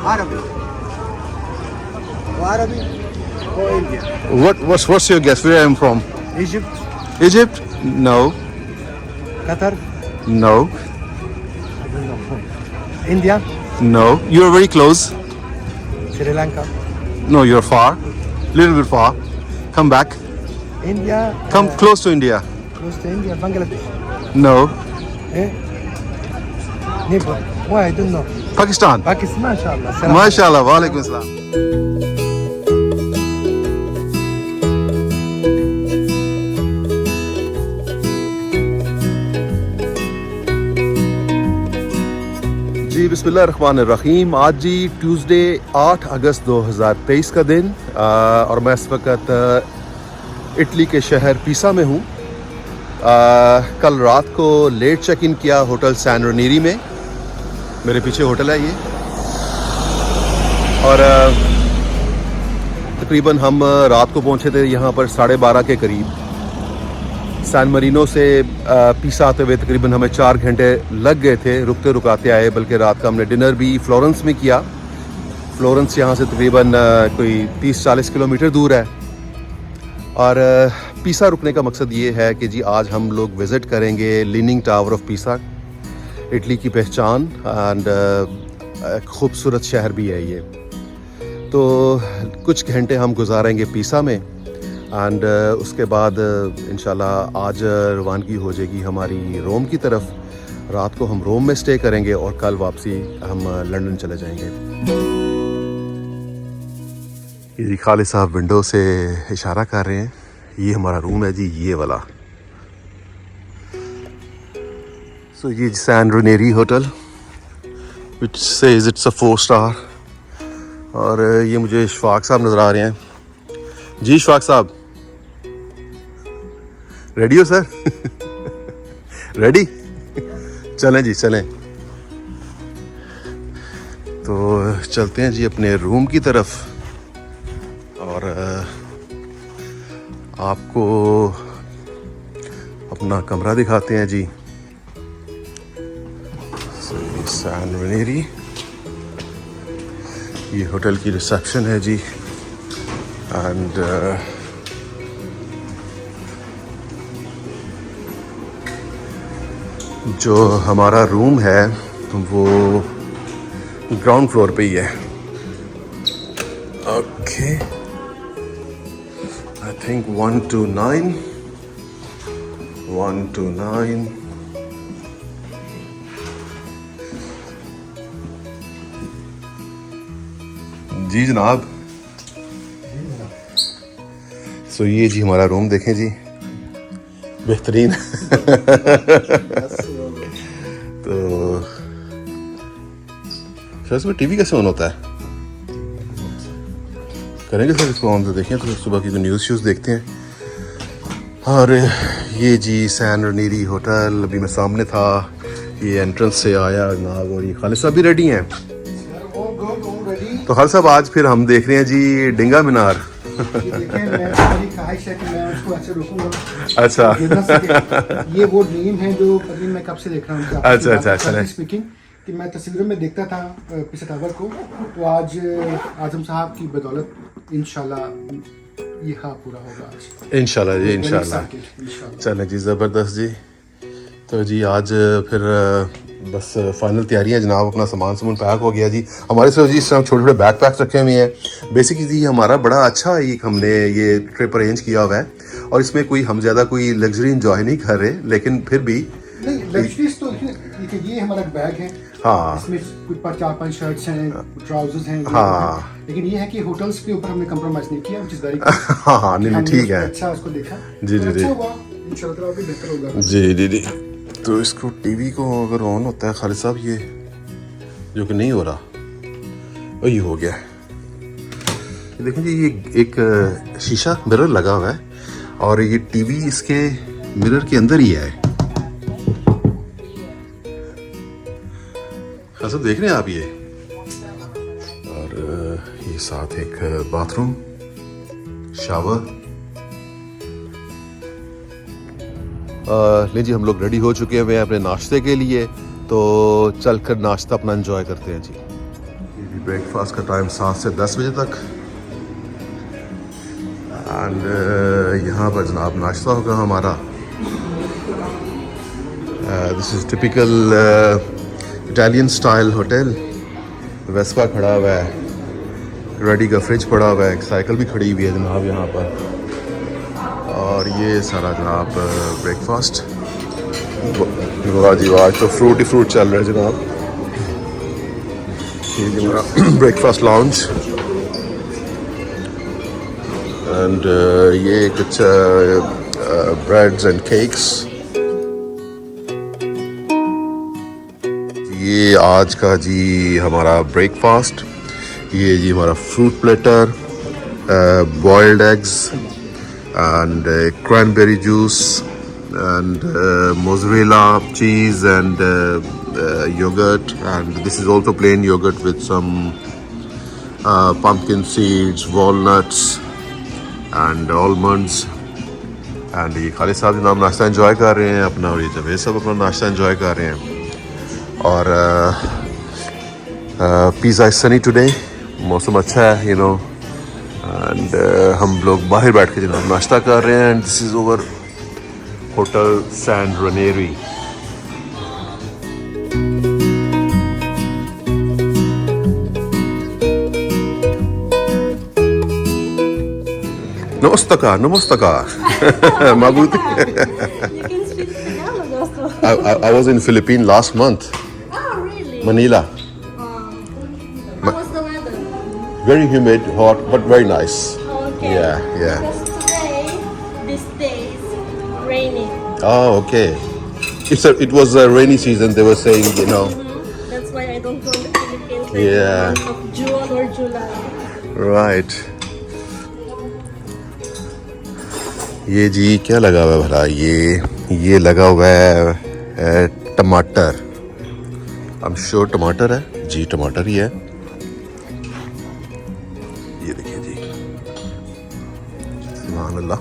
Arabic. Or Arabic or India. What's your guess? Where I am from? Egypt, Egypt? No. Qatar, No. India, No. You're very close. Sri Lanka, No, you're far. Little bit far. Come back. India, Come close to India. close to India, Bangladesh. No. Eh? Nepal. Why? I don't know. Pakistan. Pakistan, mashallah. Salam. MashaAllah. Walaikum assalam. जी बिस्मिल्लाहिर्रहमानिर्रहीम। आज जी Tuesday 8 अगस्त 2023 का दिन और मैं इस वक्त Italy के शहर पीसा में हूँ। कल रात को लेट चेक इन किया होटल सैन रेनिरी में। मेरे पीछे होटल है ये और तकरीबन हम रात को पहुँचे थे यहाँ पर 12:30 के करीब। सैन मरीनो से पीसा आते हुए तकरीबन हमें 4 घंटे लग गए थे, रुकते रुकाते आए। बल्कि रात का हमने डिनर भी फ्लोरेंस में किया। फ्लोरेंस यहाँ से तकरीबन कोई 30-40 किलोमीटर दूर है। और पीसा रुकने का मकसद ये है कि जी आज हम लोग विज़िट करेंगे leaning tower of Pisa, Italy की पहचान एंड एक खूबसूरत शहर भी है ये। तो कुछ घंटे हम गुजारेंगे पीसा में एंड उसके बाद इंशाल्लाह आज रवानगी हो जाएगी हमारी रोम की तरफ। रात को हम रोम में स्टे करेंगे और कल वापसी हम लंदन चले जाएंगे। ये खालिद साहब विंडो से इशारा कर रहे हैं। ये हमारा रूम है जी, ये वाला। सो ये San Ranieri hotel which says it's a 4 star. और ये मुझे इशफाक साहब नज़र आ रहे हैं। जी इशफाक साहब, रेडी हो सर? रेडी? चलें जी चलें। तो चलते हैं जी अपने रूम की तरफ और आपको अपना कमरा दिखाते हैं जी। सैन रेनिरी, ये होटल की रिसेप्शन है जी। एंड जो हमारा रूम है वो ग्राउंड फ्लोर पे ही है। ओके, आई थिंक 129 जी जनाब। सो ये जी हमारा रूम देखें जी, बेहतरीन। तो सर इसमें टीवी कैसे ऑन होता है? करेंगे सर इसको ऑन, तो देखें तो सुबह की जो न्यूज़ श्यूज़ देखते हैं। और ये जी सैन रेनिरी होटल अभी मैं सामने था, ये एंट्रेंस से आया जनाब। और ये खालिद साहब भी रेडी हैं। तो खालिद साहब आज फिर हम देख रहे हैं जी डिंगा मीनार। अच्छा ये वो ड्रीम है जो मैं कब से देख रहा हूँ। अच्छा स्पीकिंग कि मैं तस्वीरों में देखता था पिसा टावर को, तो आज आजम साहब की बदौलत इंशाल्लाह ये हाँ पूरा होगा आज। इंशाल्लाह जी इंशाल्लाह। चलें जी ज़बरदस्त जी। तो जी आज फिर बस फाइनल तैयारियां जनाब। अपना सामान पैक हो गया जी। हमारे साथ जी इस टाइम छोटे छोटे बैग पैक्स रखे हुए हैं। बेसिकली हमारा बड़ा अच्छा एक हमने ये ट्रिप अरेंज किया हुआ है और इसमें कोई हम ज़्यादा कोई लग्जरी इंजॉय नहीं कर रहे, लेकिन फिर भी लग्जरीज तो ये हमारा बैग है। हाँ, इसमें कुछ 4-5 शर्ट्स हैं, ट्राउजर्स हैं। हाँ, लेकिन ये है कि होटल्स के ऊपर हमने कंप्रोमाइज नहीं किया, व्हिच इज वेरी हाँ नहीं ठीक है। अच्छा उसको देखा जी जी जी इंशाल्लाह भी बेहतर होगा। जी जी जी। तो इसको टीवी को अगर ऑन होता है खालिद साहब, ये जो कि नहीं हो रहा, और ये हो गया है। देखें जी ये एक शीशा मिरर लगा हुआ है और ये टीवी इसके मिरर के अंदर ही है। सब देख रहे हैं आप ये। और ये साथ एक बाथरूम, शावर। ले जी हम लोग रेडी हो चुके हैं अपने नाश्ते के लिए, तो चल कर नाश्ता अपना एंजॉय करते हैं जी। ब्रेकफास्ट का टाइम 7 से 10 बजे तक एंड यहाँ पर जनाब नाश्ता होगा हमारा। This is typical Italian style hotel. Vespa खड़ा हुआ है, रेडी का फ्रिज पड़ा हुआ है, एक साइकिल भी खड़ी हुई है जनाब यहाँ पर। और ये सारा जनाब ब्रेकफास्ट। वाह जी वाह, तो फ्रूट ही फ्रूट चल रहा है जनाब। ये जी हमारा ब्रेकफास्ट लाउंज एंड ये कुछ ब्रेड्स एंड केक्स। ये आज का जी हमारा ब्रेकफास्ट। ये जी हमारा fruit platter, boiled eggs and cranberry juice and mozzarella cheese and yogurt, and this is also plain yogurt with some pumpkin seeds, walnuts and almonds. and ये खालिद साहब जनाब नाश्ता एंजॉय कर रहे हैं अपना, और ये जब सब अपना नाश्ता एंजॉय कर रहे हैं। और पिज़ा इज सनी टुडे, मौसम अच्छा है यू नो, एंड हम लोग बाहर बैठ के जनाब नाश्ता कर रहे हैं। And this is over hotel San Ranieri. नमस्कार नमस्कार Mabuti. You can speak Tagalog also. I was in Philippines last month, Oh, really? Manila. How was the weather? Very humid, hot, but very nice. Okay. Yeah. Because today, this day is raining. Oh, okay. It was a rainy season. They were saying, you know. That's why I don't go to the Philippines like Yeah. the month of June or July. Right. ये जी क्या लगा हुआ है भला? ये लगा हुआ है टमाटर। I'm sure टमाटर है जी, टमाटर ही है। ये देखिए जी, सुभान अल्लाह।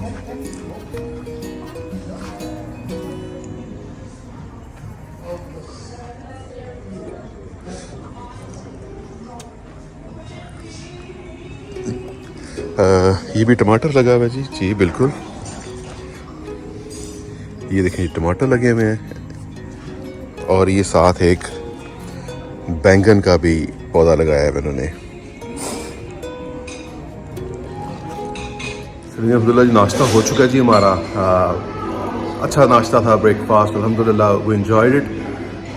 ये भी टमाटर लगा हुआ है जी बिल्कुल। ये देखें टमाटर लगे हुए हैं, और ये साथ एक बैंगन का भी पौधा लगाया है इन्होंने। अल्हम्दुलिल्लाह जी नाश्ता हो चुका है जी हमारा। अच्छा नाश्ता था, ब्रेकफास्ट, अल्हम्दुलिल्लाह वी एंजॉयड इट।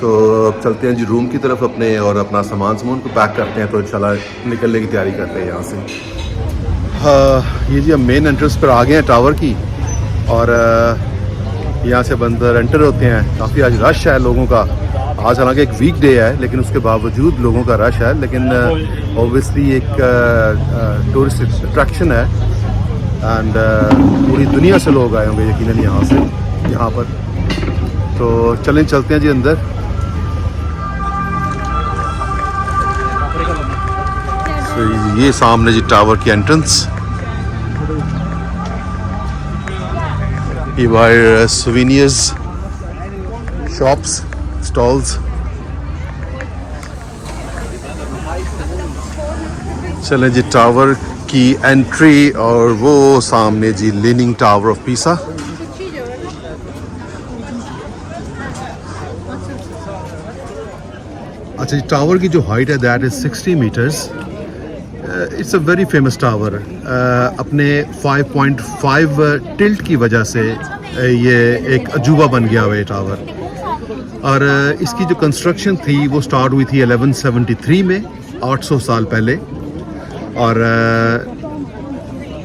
तो अब चलते हैं जी रूम की तरफ अपने, और अपना सामान को पैक करते हैं, तो इंशाल्लाह निकलने की तैयारी करते हैं यहाँ से। ये जी हम मेन एंट्रेंस पर आ गए हैं टावर की, और यहाँ से बंदर एंटर होते हैं। काफ़ी आज रश है लोगों का। आज हालांकि एक वीक डे है, लेकिन उसके बावजूद लोगों का रश है। लेकिन ऑब्वियसली एक टूरिस्ट अट्रैक्शन है, एंड पूरी दुनिया से लोग आए होंगे यकीनन यहाँ पर। तो चलते हैं जी अंदर। तो ये सामने जी टावर की एंट्रेंस। ये बाहर सोवेनियर्स शॉप्स, स्टॉल्स। चलें जी टावर की एंट्री, और वो सामने जी लीनिंग टावर ऑफ पीसा। अच्छा जी, टावर की जो हाइट है that is 60 meters. It's a very famous tower. अपने 5.5 टिल्ट की वजह से ये एक अजूबा बन गया हुआ है टावर। और इसकी जो कंस्ट्रक्शन थी वो स्टार्ट हुई थी 1173 में, 800 साल पहले। और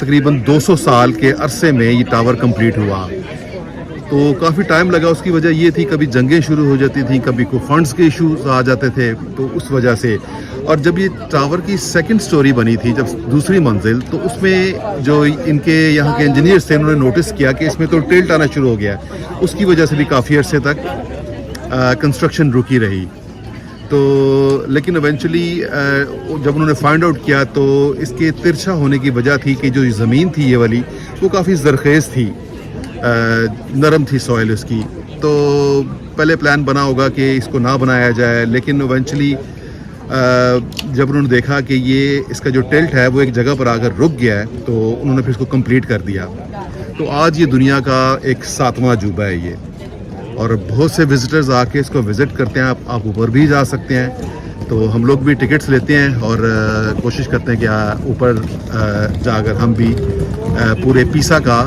तकरीबन 200 साल के अरसे में ये टावर कंप्लीट हुआ। तो काफ़ी टाइम लगा। उसकी वजह ये थी, कभी जंगें शुरू हो जाती थी, कभी कोई फंड्स के इश्यूज आ जाते थे, तो उस वजह से। और जब ये टावर की सेकंड स्टोरी बनी थी, जब दूसरी मंजिल, तो उसमें जो इनके यहाँ के इंजीनियर्स थे उन्होंने नोटिस किया कि इसमें तो टिल्ट आना शुरू हो गया। उसकी वजह से भी काफ़ी अरसे तक कंस्ट्रक्शन रुकी रही। तो लेकिन इवेंचुअली जब उन्होंने फाइंड आउट किया, तो इसके तिरछा होने की वजह थी कि जो ज़मीन थी ये वाली, वो काफ़ी ज़रखेज़ थी, नरम थी सॉइल उसकी। तो पहले प्लान बना होगा कि इसको ना बनाया जाए, लेकिन इवेंचुअली जब उन्होंने देखा कि ये इसका जो टेल्ट है वो एक जगह पर आकर रुक गया है तो उन्होंने फिर इसको कंप्लीट कर दिया। तो आज ये दुनिया का एक 7वां अजूबा है ये, और बहुत से विजिटर्स आके इसको विज़िट करते हैं। आप ऊपर भी जा सकते हैं, तो हम लोग भी टिकट्स लेते हैं और कोशिश करते हैं कि ऊपर जाकर हम भी पूरे पीसा का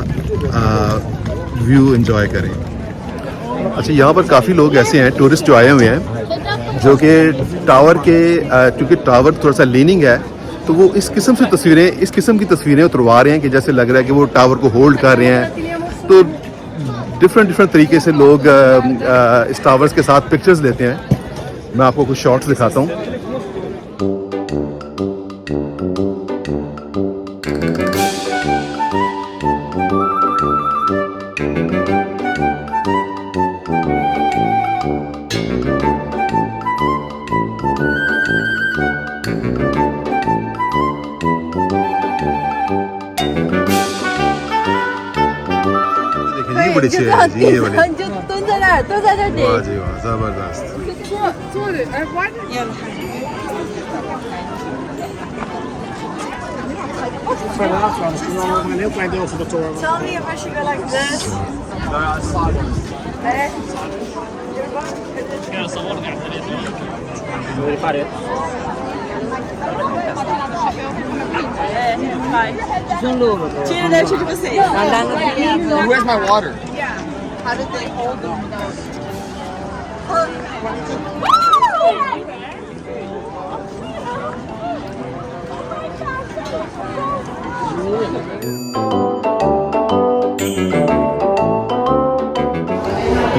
व्यू एंजॉय करें। अच्छा, यहाँ पर काफ़ी लोग ऐसे हैं टूरिस्ट जो आए हुए हैं जो कि टावर के क्योंकि टावर थोड़ा सा लीनिंग है तो वो इस किस्म की तस्वीरें उतरवा रहे हैं कि जैसे लग रहा है कि वो टावर को होल्ड कर रहे हैं। तो डिफरेंट तरीके से लोग इस टावर्स के साथ पिक्चर्स लेते हैं। मैं आपको कुछ शॉट्स दिखाता हूँ। बड़ी अच्छी है जी, ये वाली। 就蹲在那儿，都在这里。 वाह जी वाह, जबरदस्त। 坐着，哎，弯着。Tell me if I should go like this. Eh? Vai. Tira deixa de vocês. Where's my water? How did they hold them?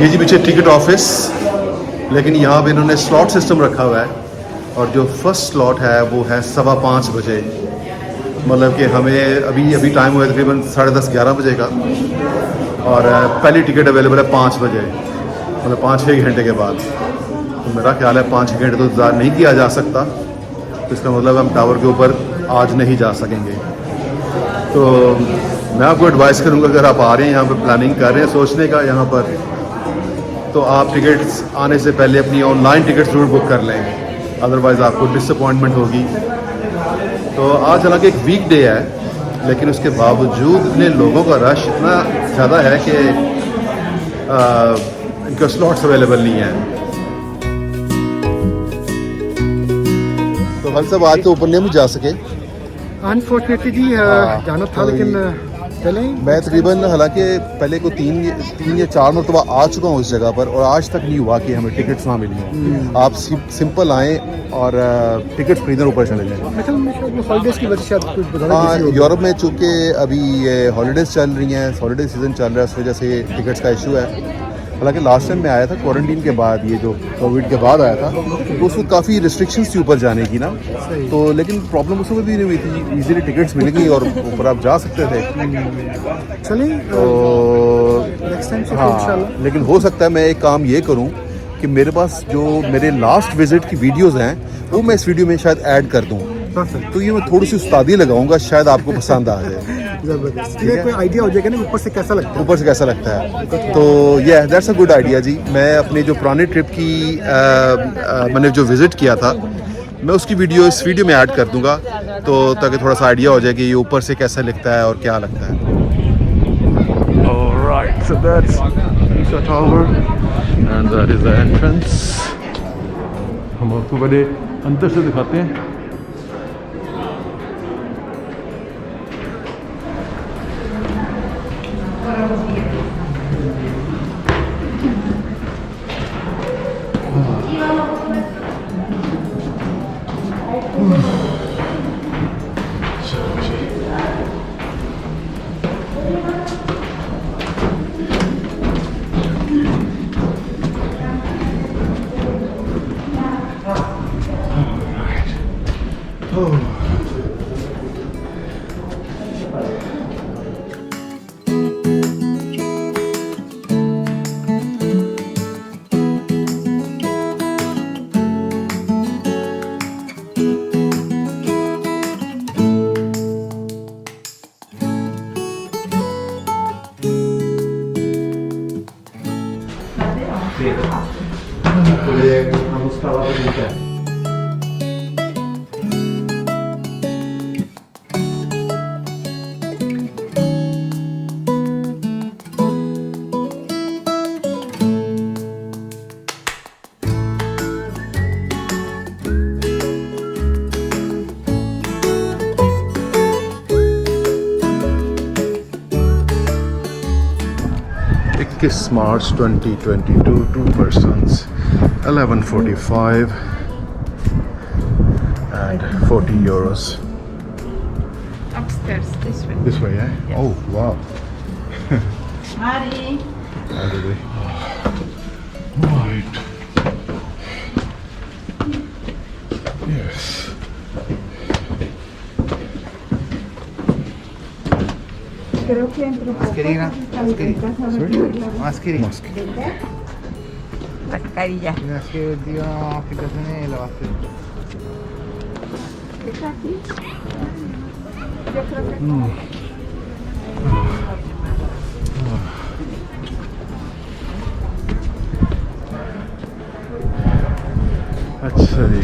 ये जी पीछे टिकट ऑफिस, लेकिन यहाँ पे इन्होंने स्लॉट सिस्टम रखा हुआ है और जो फर्स्ट स्लॉट है वो है 5:15 बजे। मतलब कि हमें अभी टाइम हुआ है तकरीबन 10:30-11 बजे का, और पहली टिकट अवेलेबल है 5 बजे, मतलब 5-6 घंटे के बाद। तो मेरा ख्याल है 5 घंटे तो इंतज़ार नहीं किया जा सकता, तो इसका मतलब हम टावर के ऊपर आज नहीं जा सकेंगे। तो मैं आपको एडवाइस करूँगा, अगर आप आ रहे हैं यहाँ पर, प्लानिंग कर रहे हैं सोचने का यहाँ पर, तो आप टिकट्स आने से पहले अपनी ऑनलाइन टिकट ज़रूर बुक कर लें, अदरवाइज़ आपको डिसअपॉइंटमेंट होगी। तो आज हालांकि एक वीक डे है, लेकिन उसके बावजूद इतने लोगों का रश इतना ज़्यादा है कि इनका स्लॉट्स अवेलेबल नहीं है। तो हर सब आज तो ऊपर नहीं हम जा सके, अनफॉर्चुनेटली जी जाना था, लेकिन चलें। मैं तकरीबन हालांकि पहले को 3 या 4 मरतबा आ चुका हूँ उस जगह पर, और आज तक नहीं हुआ कि हमें टिकट्स ना मिली हों। आप सिंपल आएँ और टिकट्स खरीदने ऊपर चले जाएँ। हॉलीडेज की वजह से आप कुछ बता हाँ, यूरोप में चूँकि अभी ये हॉलीडेज़ चल रही हैं, हॉलीडे सीज़न चल रहा है, इस वजह से टिकट्स का इशू है। हालांकि लास्ट टाइम मैं आया था क्वारंटीन के बाद, ये जो कोविड के बाद आया था, तो उसको काफ़ी रिस्ट्रिक्शंस थी ऊपर जाने की ना, तो लेकिन प्रॉब्लम उस वक्त भी नहीं हुई थी, इजीली टिकट्स मिल गई और ऊपर आप जा सकते थे। चलिए तो नेक्स्ट टाइम से हाँ, इंशाल्लाह। लेकिन हो सकता है मैं एक काम ये करूँ कि मेरे पास जो मेरे लास्ट विजिट की वीडियोज़ हैं वो मैं इस वीडियो में शायद ऐड कर दूँ, तो ये मैं थोड़ी सी उस्तादी लगाऊंगा, शायद आपको पसंद आ जाए। जबरदस्त, कोई आइडिया हो जाएगा ना ऊपर से कैसा लगता है। ऊपर से कैसा लगता है, तो ये दैट्स अ गुड आइडिया जी। मैं अपने जो पुराने ट्रिप की मैंने जो विज़िट किया था, मैं उसकी वीडियो इस वीडियो में ऐड कर दूंगा, तो ताकि थोड़ा सा आइडिया हो जाए कि ये ऊपर से कैसा लगता है और क्या लगता है। Alright, so that's Pisa Tower and that is the entrance. हम आपको बड़े अंदर से दिखाते हैं। Kiss March 2022, 2 persons, 11.45 and 40 euros. Upstairs, this way. This way, eh? Yes. Oh, wow. Mari. Right. Yes. Creo que entre un poco. Mascherina. Mascarilla. ¿Está aquí? Yo creo que अच्छा जी.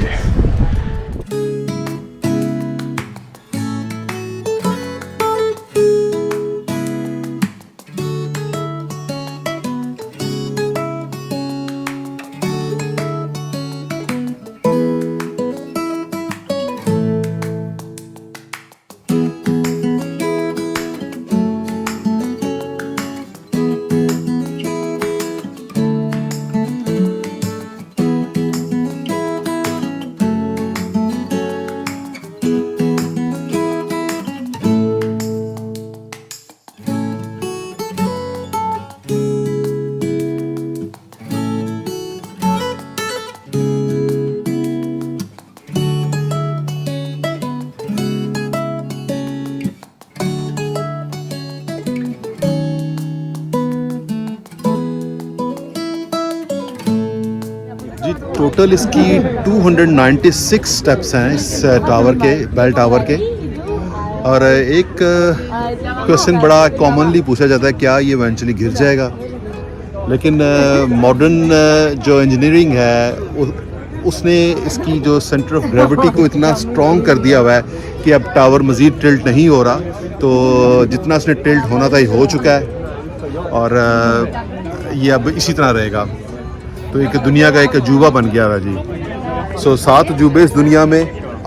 जी total इसकी 296 steps हैं इस tower के, bell tower के. और एक question बड़ा commonly पूछा जाता है, क्या ये इवेंचुअली गिर जाएगा? लेकिन मॉडर्न जो इंजीनियरिंग है उसने इसकी जो सेंटर ऑफ ग्रेविटी को इतना स्ट्रॉन्ग कर दिया हुआ है कि अब टावर मज़ीद टिल्ट नहीं हो रहा. तो जितना इसने टिल्ट होना था ये हो चुका है और ये अब इसी तरह रहेगा. तो एक दुनिया का एक अजूबा बन गया है जी. 7 अजूबे इस दुनिया में,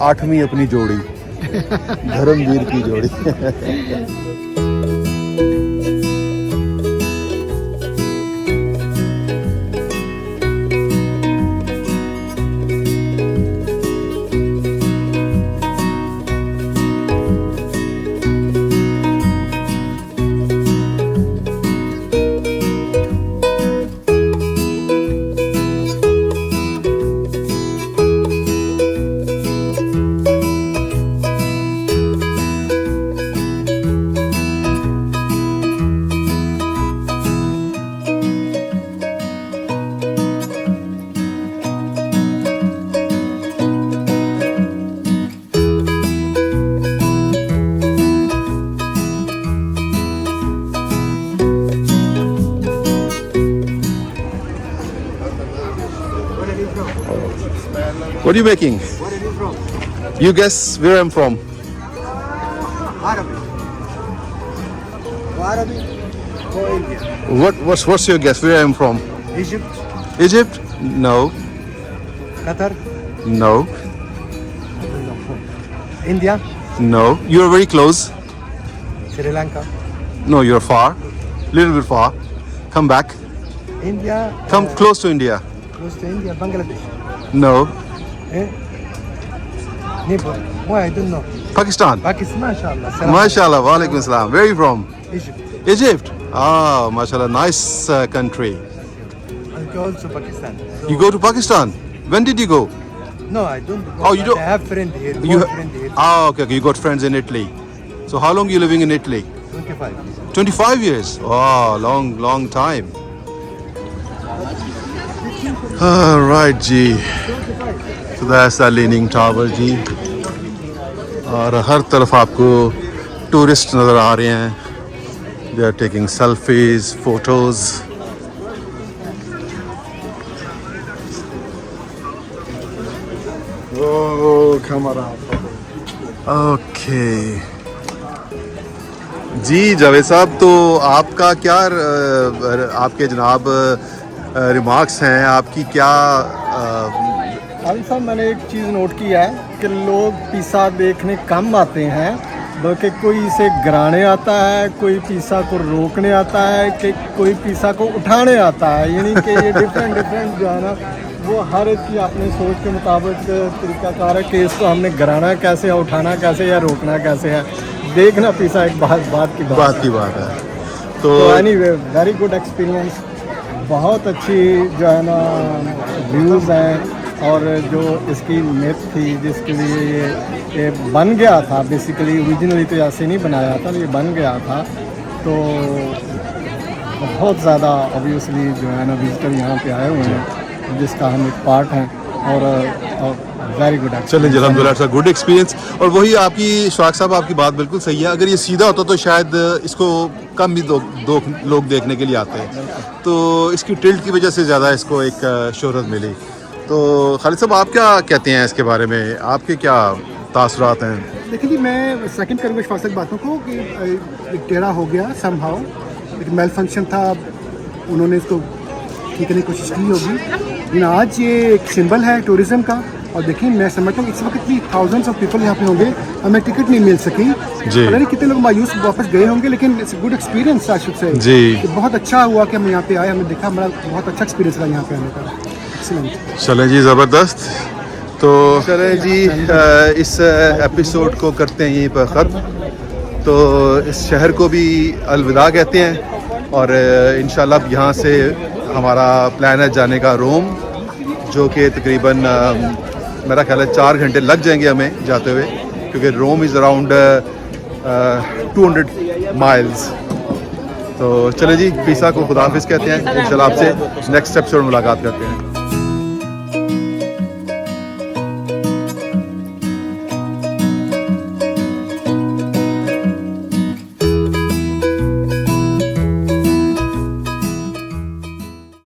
8वीं अपनी जोड़ी, धर्मवीर की जोड़ी. What are you making? Where are you from? You guess where I'm from. Arabic. Arabic or India? What's your guess where I'm from? Egypt, Egypt? No. Qatar, No. India, No. You're very close. Sri Lanka, No, you're far. Little bit far. Come back. India. Come close to India. Close to India, Bangladesh. No. Eh? Nepal. Why I don't know. Pakistan. Pakistan, mashallah. Salam. MashaAllah. Wa alaikum salam. Where are you from? Egypt. Egypt. Ah, mashallah. Nice country. I go also Pakistan. So, You go to Pakistan? When did you go? No, I don't. Go, Oh, you but don't- I have friend here. You More friend here. Ah, okay, okay. You got friends in Italy. So how long are you living in Italy? 25. 25 years. Oh, long time. Right, ji. So that's the Leaning Tower, जी. और हर तरफ आपको tourist नज़र आ रहे हैं. They are taking selfies, photos. Oh, camera. Okay जी जावेद साहब, तो आपका क्या आपके जनाब रिमार्क्स हैं, आपकी क्या अभी साहब मैंने एक चीज़ नोट किया है कि लोग पिसा देखने कम आते हैं बल्कि कोई इसे गिराने आता है, कोई पीसा को रोकने आता है, कि कोई पीसा को उठाने आता है। यानी कि ये डिफरेंट जो है ना, वो हर एक की अपनी सोच के मुताबिक तरीकाकार है कि इसको हमने गिराना कैसे है, उठाना कैसे है, या रोकना कैसे है। देखना पीसा एक बात की बात है। तो एनीवे वेरी गुड एक्सपीरियंस, बहुत अच्छी जो है ना व्यूज़ हैं। और जो इसकी मिथ थी जिसके लिए ये बन गया था, बेसिकली ओरिजिनली तो ऐसे नहीं बनाया था, ये बन गया था। तो बहुत ज़्यादा ऑब्वियसली जो है ना विजिटर यहाँ पे आए हुए हैं, जिसका हम एक पार्ट हैं। और वेरी गुड एक्सपीरियंस। चलें अल्हम्दुलिल्लाह, इट्स अ गुड एक्सपीरियंस। और वही आपकी शौक साहब, आपकी बात बिल्कुल सही है। अगर ये सीधा होता तो शायद इसको कम भी लोग देखने के लिए आते हैं, तो इसकी टिल्ट की वजह से ज़्यादा इसको एक शोहरत मिली। तो खालिद साहब, आप क्या कहते हैं इसके बारे में, आपके क्या तासुरात हैं? देखिए जी, मैं सेकंड करूँगा फासक बातों को कि एक टेढ़ा हो गया समहाउ, एक मेल फंक्शन था, उन्होंने इसको ठीक करने की कोशिश की होगी। लेकिन आज ये एक सिंबल है टूरिज़्म का। और देखिए, मैं समझता हूँ इस वक्त भी थाउजेंड्स ऑफ पीपल यहाँ पे होंगे, हमें टिकट नहीं मिल सकी जी। पता नहीं कितने लोग मायूस वापस गए होंगे, लेकिन it's good experience I should say जी। बहुत अच्छा हुआ कि हम यहाँ पे आए, हमें देखा, हमारा बहुत अच्छा एक्सपीरियंस रहा यहाँ पे आने का। एक्सीलेंट। चलें जी, ज़बरदस्त। तो चलें जी, इस एपिसोड को करते हैं यहीं पर ख़त्म। तो इस शहर को भी अलविदा कहते हैं, और इंशाल्लाह यहाँ से हमारा प्लान है जाने का रोम, जो कि तकरीबन मेरा ख्याल है 4 घंटे लग जाएंगे हमें जाते हुए, क्योंकि रोम इज़ अराउंड 200 माइल्स। तो चले जी, पीसा को खुदाफिज कहते हैं। इंशाल्लाह आपसे नेक्स्ट एपिसोड मुलाकात करते हैं।